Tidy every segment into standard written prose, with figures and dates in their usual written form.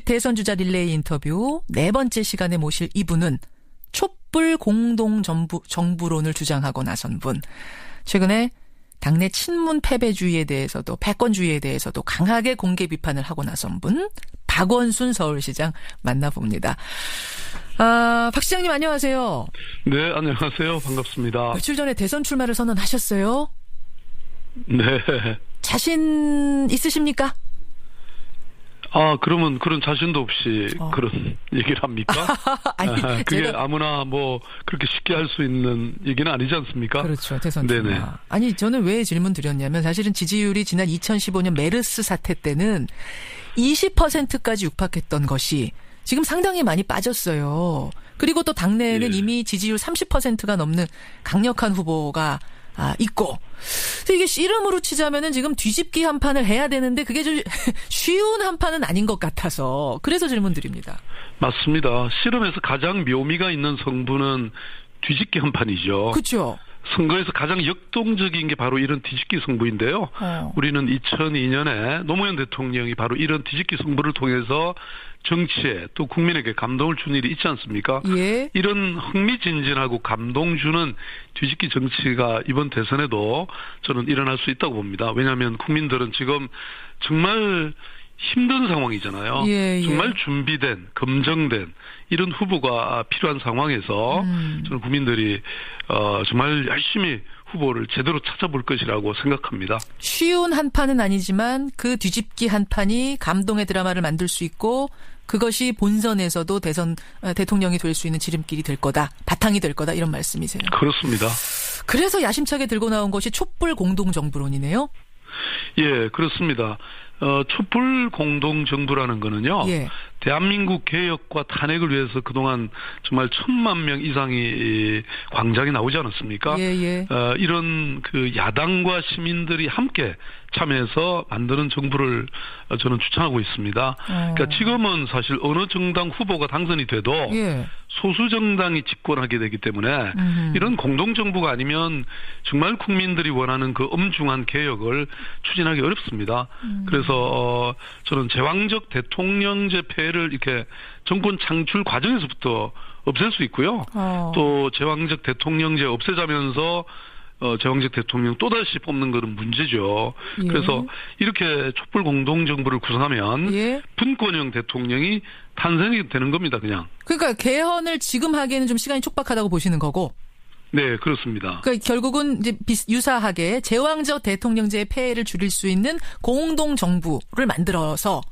대선 주자 릴레이 인터뷰 네 번째 시간에 모실 이분은 촛불 공동정부론을 주장하고 나선 분. 최근에 당내 친문 패배주의에 대해서도 패권주의에 대해서도 강하게 공개 비판을 하고 나선 분. 박원순 서울시장 만나봅니다. 박 시장님 안녕하세요. 네, 안녕하세요. 반갑습니다. 며칠 전에 대선 출마를 선언하셨어요. 네. 자신 있으십니까? 그러면 그런 자신도 없이 그런 얘기를 합니까? 아니, 그게 아무나 뭐 그렇게 쉽게 할 수 있는 얘기는 아니지 않습니까? 그렇죠. 대선 네네. 출마. 아니, 저는 왜 질문 드렸냐면 사실은 지지율이 지난 2015년 메르스 사태 때는 20%까지 육박했던 것이 지금 상당히 많이 빠졌어요. 그리고 또 당내에는 이미 지지율 30%가 넘는 강력한 후보가 있고. 이게 씨름으로 치자면은 지금 뒤집기 한 판을 해야 되는데 그게 좀 쉬운 한 판은 아닌 것 같아서 그래서 질문 드립니다. 맞습니다. 씨름에서 가장 묘미가 있는 성분은 뒤집기 한 판이죠. 그렇죠. 선거에서 가장 역동적인 게 바로 이런 뒤집기 승부인데요. 우리는 2002년에 노무현 대통령이 바로 이런 뒤집기 승부를 통해서 정치에 또 국민에게 감동을 준 일이 있지 않습니까? 예. 이런 흥미진진하고 감동 주는 뒤집기 정치가 이번 대선에도 저는 일어날 수 있다고 봅니다. 왜냐하면 국민들은 지금 정말 힘든 상황이잖아요. 예, 예. 정말 준비된, 검증된 이런 후보가 필요한 상황에서 저는 국민들이 정말 열심히 후보를 제대로 찾아볼 것이라고 생각합니다. 쉬운 한 판은 아니지만 그 뒤집기 한 판이 감동의 드라마를 만들 수 있고 그것이 본선에서도 대통령이 될 수 있는 지름길이 될 거다. 바탕이 될 거다. 이런 말씀이세요. 그렇습니다. 그래서 야심차게 들고 나온 것이 촛불 공동정부론이네요. 예, 그렇습니다. 촛불 공동정부라는 거는요. 예. 대한민국 개혁과 탄핵을 위해서 그동안 정말 1000만 명 이상이 광장에 나오지 않았습니까? 예, 예. 이런 그 야당과 시민들이 함께 참여해서 만드는 정부를 저는 추천하고 있습니다. 그러니까 지금은 사실 어느 정당 후보가 당선이 돼도 예. 소수 정당이 집권하게 되기 때문에 이런 공동정부가 아니면 정말 국민들이 원하는 그 엄중한 개혁을 추진하기 어렵습니다. 그래서 저는 제왕적 대통령제 폐해를 이렇게 정권 창출 과정에서부터 없앨 수 있고요. 또 제왕적 대통령제 없애자면서 제왕적 대통령 또다시 뽑는 것은 문제죠. 예. 그래서 이렇게 촛불 공동정부를 구성하면 예. 분권형 대통령이 탄생이 되는 겁니다. 그냥. 그러니까 개헌을 지금 하기에는 좀 시간이 촉박하다고 보시는 거고. 네, 그렇습니다. 그러니까 결국은 이제 유사하게 제왕적 대통령제의 폐해를 줄일 수 있는 공동정부를 만들어서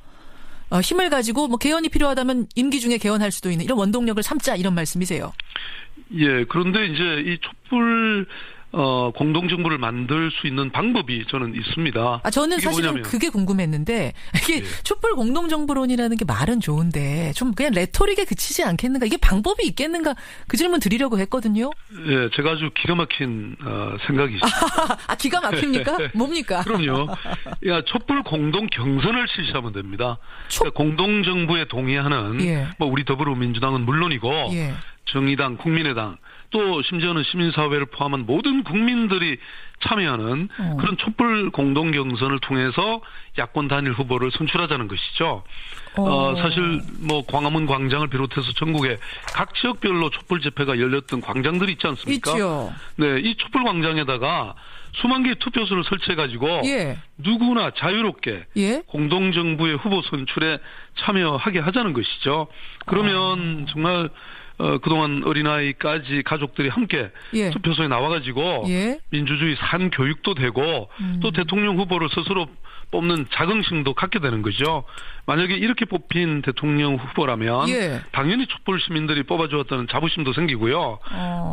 힘을 가지고 뭐 개헌이 필요하다면 임기 중에 개헌할 수도 있는 이런 원동력을 삼자 이런 말씀이세요. 예, 그런데 이제 이 촛불 공동정부를 만들 수 있는 방법이 저는 있습니다. 저는 사실은 그게 궁금했는데 이게 예. 촛불 공동정부론이라는 게 말은 좋은데 좀 그냥 레토릭에 그치지 않겠는가? 이게 방법이 있겠는가? 그 질문 드리려고 했거든요. 예, 제가 아주 기가 막힌 생각이 있습니다. 기가 막힙니까? 뭡니까? 그럼요. 야, 촛불 공동 경선을 실시하면 됩니다. 그러니까 공동정부에 동의하는 예. 뭐 우리 더불어민주당은 물론이고 예. 정의당, 국민의당 또 심지어는 시민사회를 포함한 모든 국민들이 참여하는 그런 촛불 공동경선을 통해서 야권 단일 후보를 선출하자는 것이죠. 사실 뭐 광화문 광장을 비롯해서 전국에 각 지역별로 촛불 집회가 열렸던 광장들이 있지 않습니까? 있죠. 네, 이 촛불 광장에다가 수만 개의 투표소를 설치해가지고 예. 누구나 자유롭게 예? 공동정부의 후보 선출에 참여하게 하자는 것이죠. 그러면 정말 그동안 어린아이까지 가족들이 함께 예. 투표소에 나와가지고 예. 민주주의 산 교육도 되고 또 대통령 후보를 스스로 뽑는 자긍심도 갖게 되는 거죠. 만약에 이렇게 뽑힌 대통령 후보라면 예. 당연히 촛불 시민들이 뽑아주었다는 자부심도 생기고요.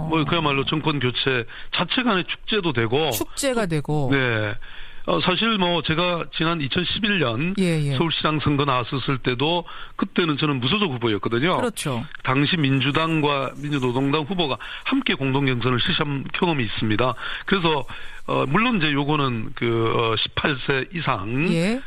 뭐 그야말로 정권 교체 자체 간의 축제도 되고 축제가 되고 네. 사실 뭐 제가 지난 2011년 예. 서울시장 선거 나왔었을 때도 그때는 저는 무소속 후보였거든요. 그렇죠. 당시 민주당과 민주노동당 후보가 함께 공동경선을 실시한 경험이 있습니다. 그래서 물론 이제 요거는 그 18세 이상 예.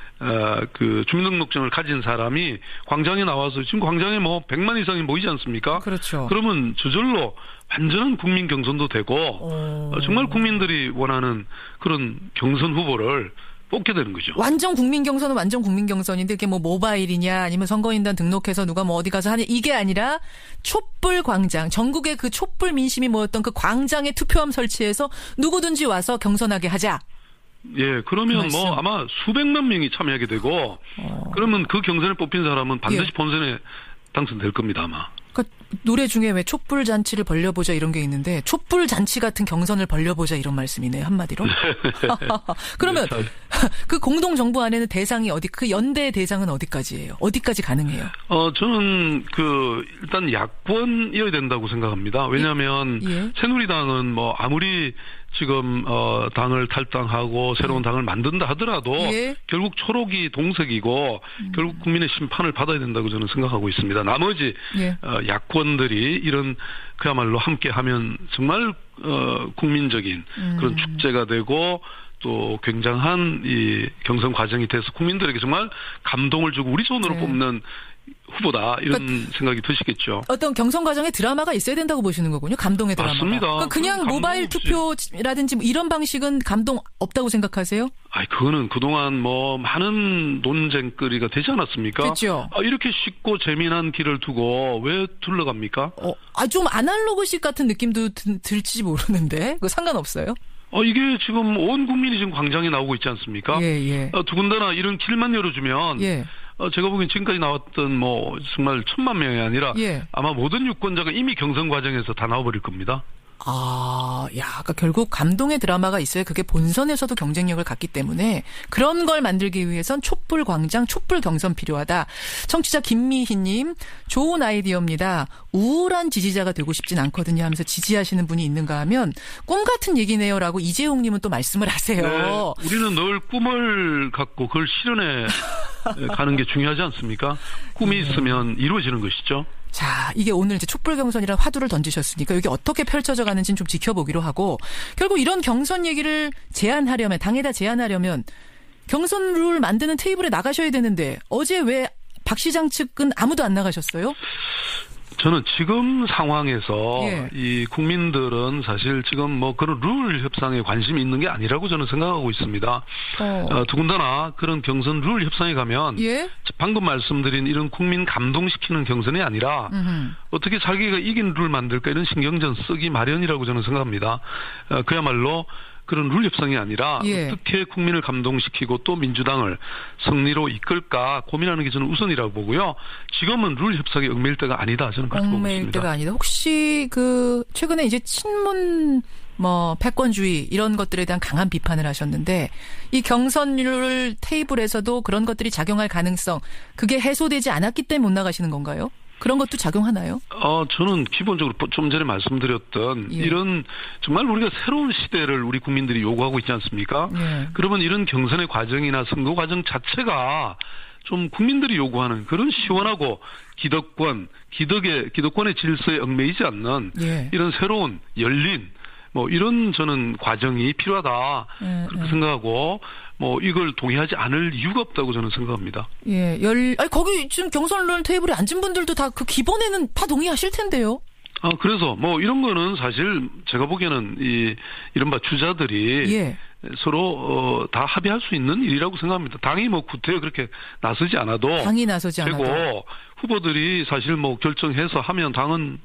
그 주민등록증을 가진 사람이 광장에 나와서 지금 광장에 뭐 100만 이상이 모이지 않습니까? 그렇죠. 그러면 저절로 완전한 국민 경선도 되고 정말 국민들이 원하는 그런 경선 후보를 뽑게 되는 거죠. 완전 국민 경선은 완전 국민 경선인데 이게 뭐 모바일이냐 아니면 선거인단 등록해서 누가 뭐 어디 가서 하냐 이게 아니라 촛불 광장 전국의 그 촛불 민심이 모였던 그 광장에 투표함 설치해서 누구든지 와서 경선하게 하자. 예, 그러면 뭐 아마 수백만 명이 참여하게 되고 그러면 그 경선에 뽑힌 사람은 반드시 본선에 당선될 겁니다, 아마. 그러니까 노래 중에 왜 촛불 잔치를 벌려보자 이런 게 있는데 촛불 잔치 같은 경선을 벌려보자 이런 말씀이네요, 한마디로. 그러면 그 공동 정부 안에는 대상이 어디 그 연대 대상은 어디까지예요? 어디까지 가능해요? 저는 일단 야권이어야 된다고 생각합니다. 왜냐하면 새누리당은 뭐 아무리 지금 당을 탈당하고 새로운 당을 만든다 하더라도 결국 초록이 동색이고 결국 국민의 심판을 받아야 된다고 저는 생각하고 있습니다. 나머지 야권들이 이런 그야말로 함께하면 정말 국민적인 그런 축제가 되고 또 굉장한 이 경선 과정이 돼서 국민들에게 정말 감동을 주고 우리 손으로 뽑는 후보다 이런 생각이 드시겠죠. 어떤 경선 과정에 드라마가 있어야 된다고 보시는 거군요. 감동의 드라마가. 맞습니다. 그냥 모바일 투표라든지 뭐 이런 방식은 감동 없다고 생각하세요? 그거는 그동안 뭐 많은 논쟁거리가 되지 않았습니까? 그렇죠. 이렇게 쉽고 재미난 길을 두고 왜 둘러갑니까? 좀 아날로그식 같은 느낌도 들지 모르는데 그거 상관없어요? 이게 지금 온 국민이 지금 광장에 나오고 있지 않습니까? 더군다나 이런 길만 열어주면 제가 보기엔 지금까지 나왔던 뭐 정말 1,000만 명이 아니라 아마 모든 유권자가 이미 경선 과정에서 다 나와버릴 겁니다. 그러니까 결국 감동의 드라마가 있어야 그게 본선에서도 경쟁력을 갖기 때문에 그런 걸 만들기 위해선 촛불 광장, 촛불 경선 필요하다. 청취자 김미희님, 좋은 아이디어입니다. 우울한 지지자가 되고 싶진 않거든요 하면서 지지하시는 분이 있는가 하면 꿈 같은 얘기네요라고 이재용님은 또 말씀을 하세요. 네, 우리는 늘 꿈을 갖고 그걸 실현해 가는 게 중요하지 않습니까? 꿈이 있으면 이루어지는 것이죠. 자, 이게 오늘 이제 촛불 경선이란 화두를 던지셨으니까 여기 어떻게 펼쳐져 가는지는 좀 지켜보기로 하고 결국 이런 경선 얘기를 제안하려면 당에다 제안하려면 경선 룰 만드는 테이블에 나가셔야 되는데 어제 왜 박 시장 측은 아무도 안 나가셨어요? 저는 지금 상황에서 이 국민들은 사실 지금 뭐 그런 룰 협상에 관심이 있는 게 아니라고 저는 생각하고 있습니다. 더군다나 그런 경선 룰 협상에 가면 방금 말씀드린 이런 국민 감동시키는 경선이 아니라 어떻게 자기가 이긴 룰 만들까 이런 신경전 쓰기 마련이라고 저는 생각합니다. 그야말로 그런 룰 협상이 아니라 어떻게 국민을 감동시키고 또 민주당을 승리로 이끌까 고민하는 게 저는 우선이라고 보고요. 지금은 룰 협상에 얽매일 때가 아니다. 저는 그렇게 보고 있습니다. 얽매일 때가 아니다. 혹시 최근에 이제 친문 패권주의 이런 것들에 대한 강한 비판을 하셨는데 이 경선률 테이블에서도 그런 것들이 작용할 가능성 그게 해소되지 않았기 때문에 못 나가시는 건가요? 그런 것도 작용하나요? 저는 기본적으로 좀 전에 말씀드렸던 이런 정말 우리가 새로운 시대를 우리 국민들이 요구하고 있지 않습니까? 그러면 이런 경선의 과정이나 선거 과정 자체가 좀 국민들이 요구하는 그런 시원하고 기득권의 질서에 얽매이지 않는 이런 새로운 열린 이런 저는 과정이 필요하다. 그렇게 생각하고 이걸 동의하지 않을 이유가 없다고 저는 생각합니다. 거기 지금 경선론 테이블에 앉은 분들도 다 그 기본에는 다 동의하실 텐데요. 그래서 이런 거는 사실 제가 보기에는 이른바 주자들이 서로 다 합의할 수 있는 일이라고 생각합니다. 당이 구태여 그렇게 나서지 않아도 되고 후보들이 사실 결정해서 하면 당은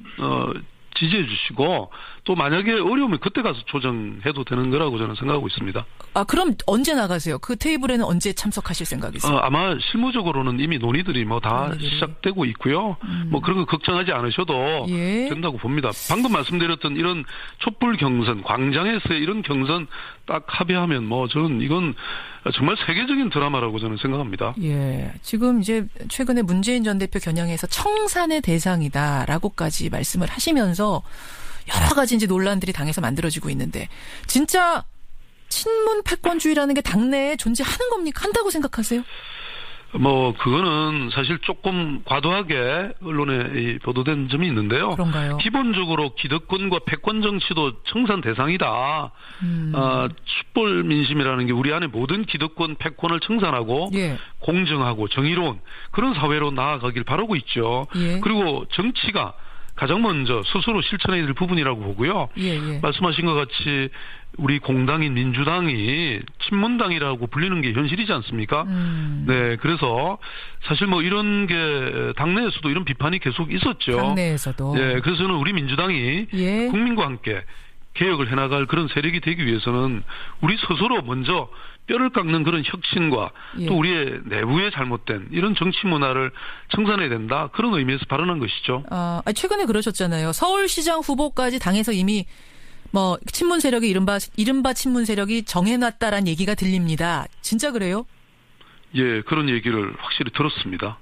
지지해 주시고 또 만약에 어려우면 그때 가서 조정해도 되는 거라고 저는 생각하고 있습니다. 그럼 언제 나가세요? 그 테이블에는 언제 참석하실 생각이세요? 아마 실무적으로는 이미 논의들이 다 시작되고 있고요. 그런 거 걱정하지 않으셔도 된다고 봅니다. 방금 말씀드렸던 이런 촛불 경선, 광장에서의 이런 경선 딱 합의하면 저는 이건 정말 세계적인 드라마라고 저는 생각합니다. 지금 이제 최근에 문재인 전 대표 겨냥해서 청산의 대상이다라고까지 말씀을 하시면서 여러 가지 이제 논란들이 당에서 만들어지고 있는데 진짜 친문 패권주의라는 게 당내에 존재하는 겁니까? 한다고 생각하세요? 그거는 사실 조금 과도하게 언론에 보도된 점이 있는데요. 그런가요? 기본적으로 기득권과 패권 정치도 청산 대상이다. 촛불 민심이라는 게 우리 안에 모든 기득권, 패권을 청산하고 공정하고 정의로운 그런 사회로 나아가길 바라고 있죠. 그리고 정치가 가장 먼저 스스로 실천해야 될 부분이라고 보고요. 예. 말씀하신 것 같이 우리 공당인 민주당이 친문당이라고 불리는 게 현실이지 않습니까? 네, 그래서 사실 뭐 이런 게 당내에서도 이런 비판이 계속 있었죠. 당내에서도. 네, 그래서 저는 우리 민주당이 국민과 함께 개혁을 해나갈 그런 세력이 되기 위해서는 우리 스스로 먼저 뼈를 깎는 그런 혁신과 또 우리의 내부의 잘못된 이런 정치 문화를 청산해야 된다. 그런 의미에서 발언한 것이죠. 최근에 그러셨잖아요. 서울시장 후보까지 당에서 이미 뭐 친문 세력이 이른바 친문 세력이 정해놨다라는 얘기가 들립니다. 진짜 그래요? 예, 그런 얘기를 확실히 들었습니다.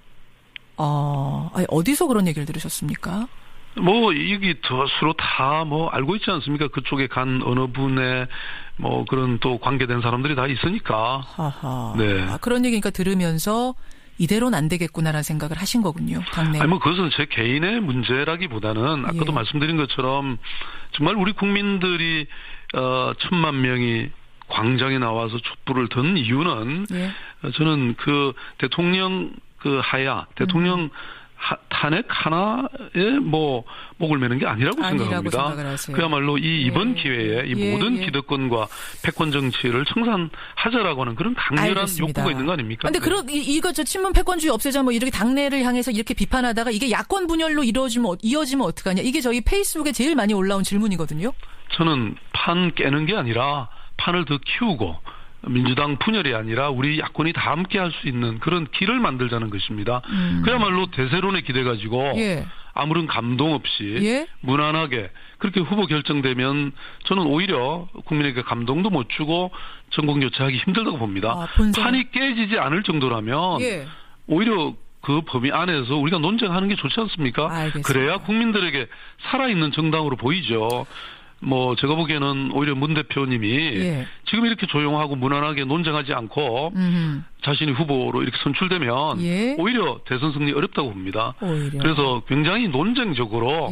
어디서 그런 얘기를 들으셨습니까? 뭐 이게 서로 다 뭐 알고 있지 않습니까? 그쪽에 간 어느 분의 뭐 그런 또 관계된 사람들이 다 있으니까. 네. 그런 얘기니까 들으면서 이대로는 안 되겠구나라는 생각을 하신 거군요. 당내. 아니 뭐 그것은 제 개인의 문제라기보다는 아까도 말씀드린 것처럼 정말 우리 국민들이 1,000만 명이 광장에 나와서 촛불을 든 이유는 저는 그 대통령 그 하야 대통령 탄핵 하나에 뭐 목을 매는 게 아니라고 생각합니다. 그야말로 이번 기회에 이 모든 기득권과 패권 정치를 청산하자라고 하는 그런 강렬한 욕구가 있는 거 아닙니까? 그런데 이거 저 친문 패권주의 없애자 뭐 이렇게 당내를 향해서 이렇게 비판하다가 이게 야권 분열로 이어지면 어떡하냐? 이게 저희 페이스북에 제일 많이 올라온 질문이거든요. 저는 판 깨는 게 아니라 판을 더 키우고 민주당 분열이 아니라 우리 야권이 다 함께 할 수 있는 그런 길을 만들자는 것입니다. 그야말로 대세론에 기대 가지고 아무런 감동 없이 무난하게 그렇게 후보 결정되면 저는 오히려 국민에게 감동도 못 주고 정권 교체하기 힘들다고 봅니다. 판이 깨지지 않을 정도라면 오히려 그 범위 안에서 우리가 논쟁하는 게 좋지 않습니까? 알겠습니다. 그래야 국민들에게 살아있는 정당으로 보이죠. 뭐 제가 보기에는 오히려 문 대표님이 지금 이렇게 조용하고 무난하게 논쟁하지 않고 자신이 후보로 이렇게 선출되면 오히려 대선 승리 어렵다고 봅니다. 그래서 굉장히 논쟁적으로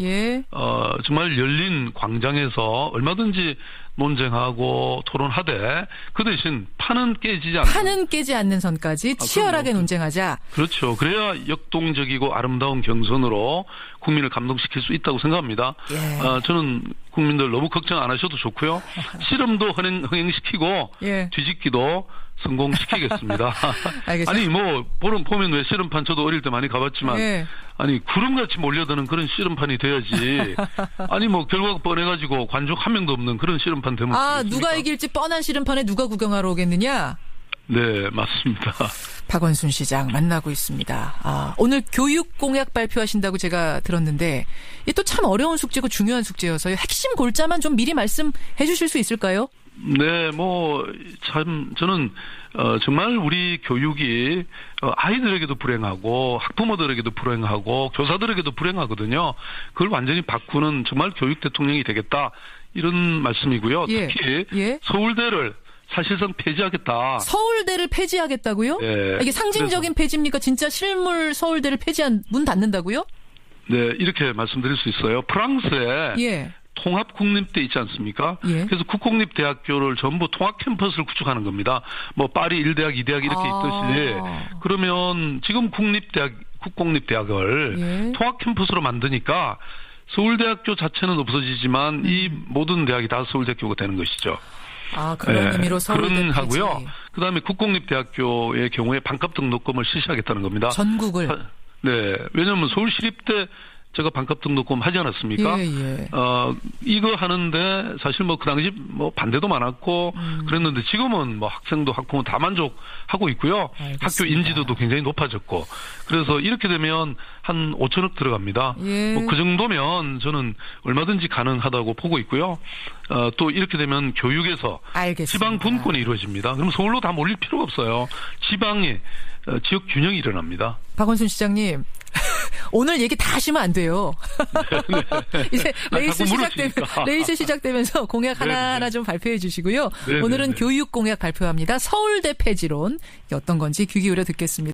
정말 열린 광장에서 얼마든지 논쟁하고 토론하되 그 대신 판은 깨지 않는 선까지 치열하게 논쟁하자. 그렇죠. 그래야 역동적이고 아름다운 경선으로 국민을 감동시킬 수 있다고 생각합니다. 저는 국민들 너무 걱정 안 하셔도 좋고요. 씨름도 흥행시키고 뒤집기도 성공시키겠습니다. 아니 뭐 보면 왜 씨름판 저도 어릴 때 많이 가봤지만 아니 구름같이 몰려드는 그런 씨름판이 돼야지. 아니 뭐 결과가 뻔해가지고 관중 한 명도 없는 그런 씨름판 되면 누가 이길지 뻔한 씨름판에 누가 구경하러 오겠느냐? 네, 맞습니다. 박원순 시장 만나고 있습니다. 오늘 교육 공약 발표하신다고 제가 들었는데 이게 또 참 어려운 숙제고 중요한 숙제여서요. 핵심 골자만 좀 미리 말씀해 주실 수 있을까요? 네, 뭐 참 저는 정말 우리 교육이 아이들에게도 불행하고 학부모들에게도 불행하고 교사들에게도 불행하거든요. 그걸 완전히 바꾸는 정말 교육 대통령이 되겠다 이런 말씀이고요. 특히 서울대를 사실상 폐지하겠다. 서울대를 폐지하겠다고요? 이게 상징적인 폐지입니까? 진짜 실물 서울대를 문 닫는다고요? 네, 이렇게 말씀드릴 수 있어요. 프랑스에 통합국립대 있지 않습니까? 그래서 국공립대학교를 전부 통합 캠퍼스를 구축하는 겁니다. 뭐 파리 1대학, 2대학 이렇게 있듯이 그러면 지금 국공립대학을 통합 캠퍼스로 만드니까 서울대학교 자체는 없어지지만 이 모든 대학이 다 서울대학교가 되는 것이죠. 그런 의미로 서울대 하고요. 그다음에 국공립대학교의 경우에 반값 등록금을 실시하겠다는 겁니다. 전국을. 네, 왜냐하면 서울시립대 제가 반값 등록금 하지 않았습니까? 이거 하는데 사실 뭐 그 당시 뭐 반대도 많았고 그랬는데 지금은 뭐 학생도 학부모 다 만족하고 있고요. 알겠습니다. 학교 인지도도 굉장히 높아졌고 그래서 이렇게 되면 한 5천억 들어갑니다. 뭐 그 정도면 저는 얼마든지 가능하다고 보고 있고요. 또 이렇게 되면 교육에서 지방 분권이 이루어집니다. 그럼 서울로 다 몰릴 필요가 없어요. 지방에 지역 균형이 일어납니다. 박원순 시장님. 오늘 얘기 다 하시면 안 돼요. 이제 레이스 시작되면서 공약 하나하나 좀 발표해 주시고요. 오늘은 교육 공약 발표합니다. 서울대 폐지론 어떤 건지 귀 기울여 듣겠습니다.